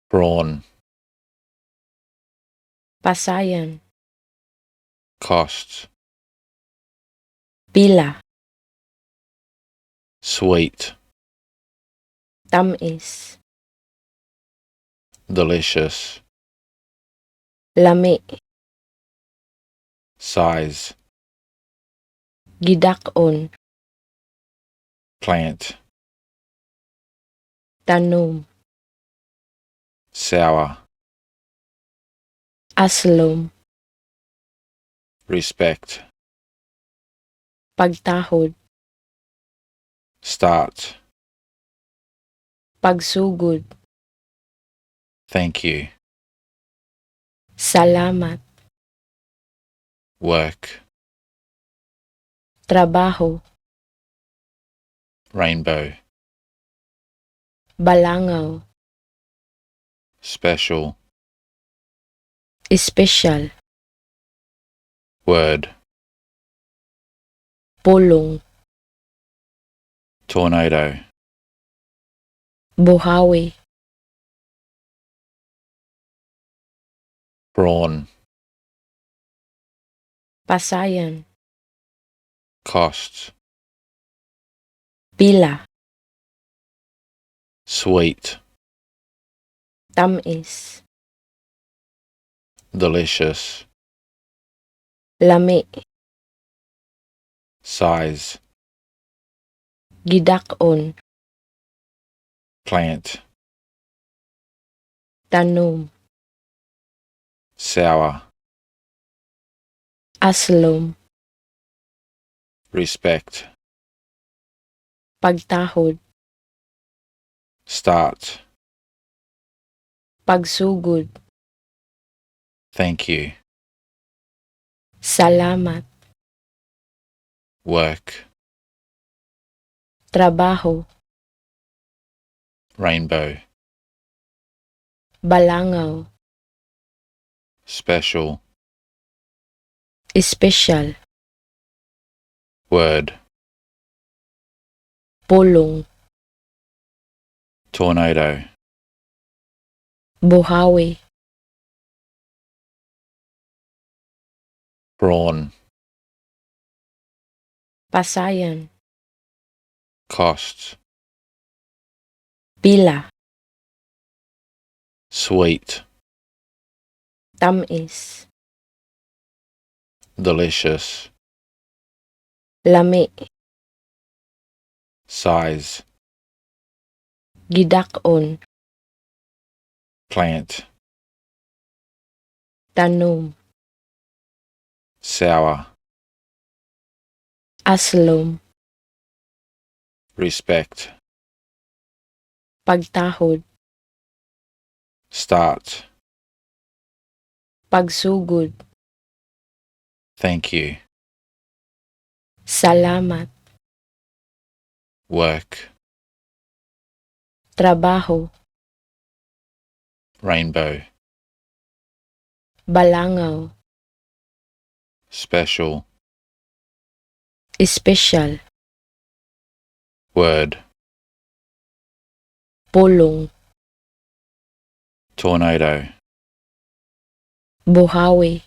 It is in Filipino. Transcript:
Prawn. Pasayan. Cost. Pila. Sweet. Tamis. Delicious. Lami. Size. Gidakon. Plant. Tanom. Sour. Aslom. Respect. Pagtahod. Start. Pagsugod. Thank you. Salamat. Work. Trabaho. Rainbow. Balangaw. Special. Espesyal. Word. Pulong. Tornado. Buhawi. Prawn. Pasayan. Cost. Pila. Sweet. Tamis. Delicious. Lami. Size. Gidakon. Plant. Tanom. Sour. Aslom. Respect. Pagtahod. Start. Pagsugod. Thank you. Salamat. Work. Trabaho. Rainbow. Balangaw. Special. Espesyal. Word. Pulong. Tornado. Buhawi. Prawn. Pasayan. Cost. Pila. Sweet. Tamis. Delicious. Lami. Size. Gidakon. Plant. Tanom. Sour. Aslom. Respect. Pagtahod. Start. Pagsugod. Thank you. Salamat. Work. Trabaho. Rainbow. Balangaw. Special. Espesyal. Word. Pulong. Tornado. Buhawi.